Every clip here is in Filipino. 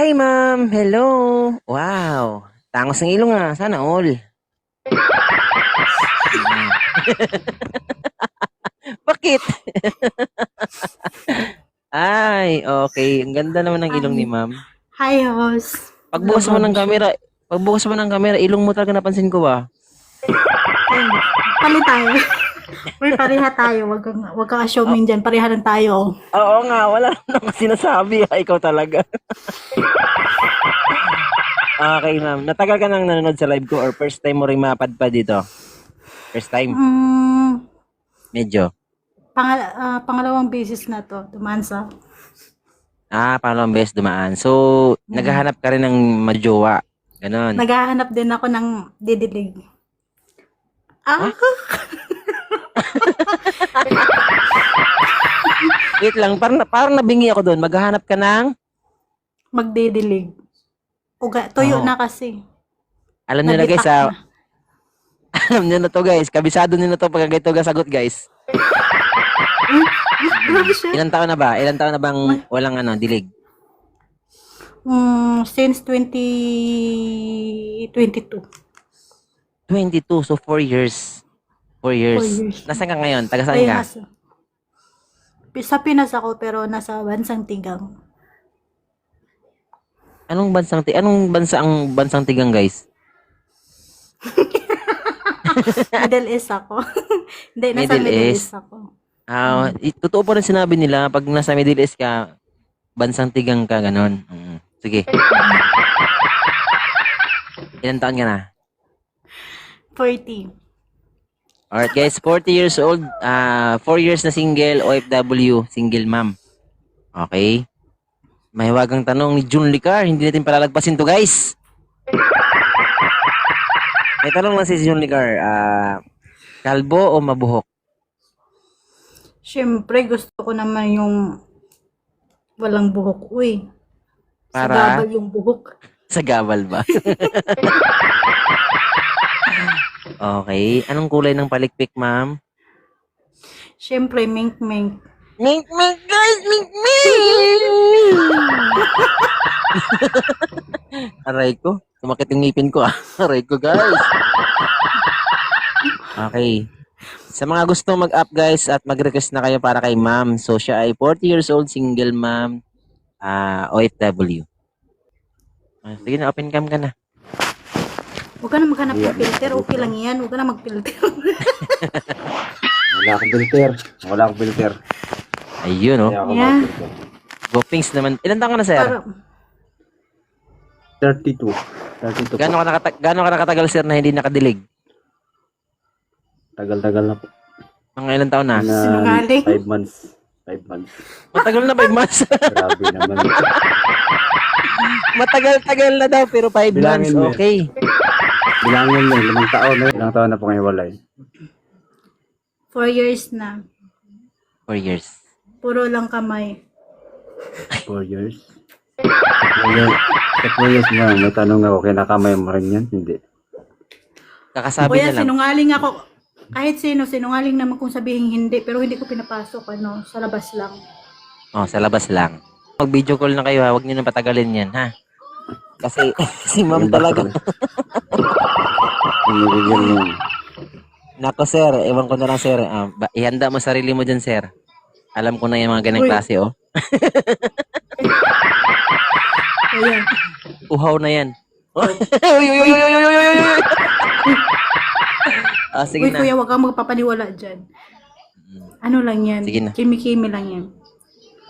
Hi, ma'am. Hello. Wow. Tangos ng ilong ah. Sana all. Bakit? Ay, okay. Ang ganda naman ng ilong ni Hi. ma'am. Hi, host. Pagbukas mo ng camera, ilong mo talaga napansin ko ah. Ay, palit tayo. Uy, pareha tayo. Wag kang assuming dyan. Pareha lang tayo. Oo nga, wala naman sinasabi ah. Ikaw talaga. Okay, ma'am. Natagal ka nang nanonood sa live ko or first time mo rin mapadpad dito? First time? Medyo. Pangalawang beses na to. Dumansa. Pangalawang beses dumaan. So, naghahanap ka rin ng majowa. Ganon. Naghahanap din ako ng didilig. Wait lang, parang nabingi ako doon. Maghahanap ka ng... Magdidilig. Tuyo Oo. na kasi. Alam niyo na guys, Nabitak na. alam niyo na to guys. Kabisado niyo na to pag ganito ka sagot guys. Grabe siya. Ilang taon na ba? Ilang taon na bang walang dilig? Since 2022. 22, so 4 years. 4 years. 4 years. Nasaan ka ngayon? Taga saan Ay, ka? sa Pinas ako pero nasa bansang Tigang. Anong bansa ang bansang Tigang guys? Middle East ako. Hindi, nasa Middle Middle East. East ako. Totoo po rin sinabi nila, pag nasa Middle East ka, bansang Tigang ka, ganon. Sige. Ilang taon ka na? 40. Alright guys, 40 years old, 4 years na single, OFW, single mom. Okay? Mahiwagang tanong ni June Licar, hindi natin palalagpasin to guys. May tanong lang si June Licar, kalbo o mabuhok? Siyempre, gusto ko naman yung walang buhok. Uy, sa Para gabal yung buhok. sa gabal ba? Okay, anong kulay ng palikpik ma'am? Siyempre, mink-mink. Mink mink guys, mink mink! Aray ko, sumakit yung ngipin ko ah. Aray ko guys. Okay. Sa mga gusto mag-up guys at mag-request na kayo para kay ma'am. So siya ay 40 years old, single ma'am, OFW. Sige na, open cam ka na. Huwag ka na maghanap ng filter. Okay lang yan. Huwag ka na mag-filter. Wala akong filter. Ayun oh. Kaya ako Yeah. mag-filter. Go Pinks naman. Ilan taon ka na sir? 32. 32 po. Gaano ka nakatagal sir na hindi nakadilig? Tagal-tagal na po. Mga ilan taon na? Sinungaling. 5 months. 5 months. Matagal na 5 months. Grabe naman. Matagal-tagal na daw pero 5 months. Bilangin mo. Okay. Bilangin mo, 5 taon na. Ilang taon na po ngayon walay. 4 years na. 4 years. Puro lang kamay. 4 years. Sa 4 years mo, may tanong ako, kinakamay mo rin yan? Hindi. Kakasabi Kuya, na lang. sinungaling ako. Kahit sino, sinungaling naman kung sabihin hindi. Pero hindi ko pinapasok, sa labas lang. Oh, sa labas lang. Mag-video call na kayo ha. Huwag niyo nang patagalin yan ha. Kasi si ma'am talaga. Pinibigyan mo. Nako sir, ewan ko na lang sir. Ihanda mo sarili mo dyan sir. Alam ko na yung mga ganang Uy. klase oh. Kaya, Uhaw na yan. Uy, uy, uy, uy, uy, uy, uy, uy, uy. Sige uy na. kuya, wag kang magpapaniwala dyan. Ano lang yan? Sige na. Kimi-kimi lang yan.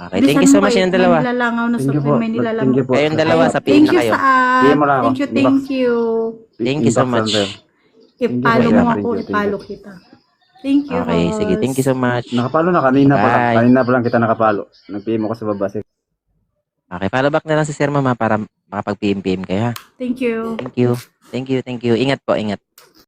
Okay, thank you so much yung dalawa. May nilalangaw na Thank you po. may nilalangaw. Thank you po. Kayong dalawa sa Thank na you kayo. sa ad. Bigyan mo lang ako. Thank you. Thank you so Inbox much. lang, sir. I-follow Thank you, mo thank ako, you, thank you. i-follow kita. Thank you, Okay, sige. Thank you so much. Nakapalo na kanina pa. Bye. Kanina pa lang kita nakapalo. Nag-PM ako sa baba. Okay, follow back na lang si Sir Mama para makapag-PM-PM kayo ha. Thank you. Thank you. Thank you, thank you. Ingat po, ingat.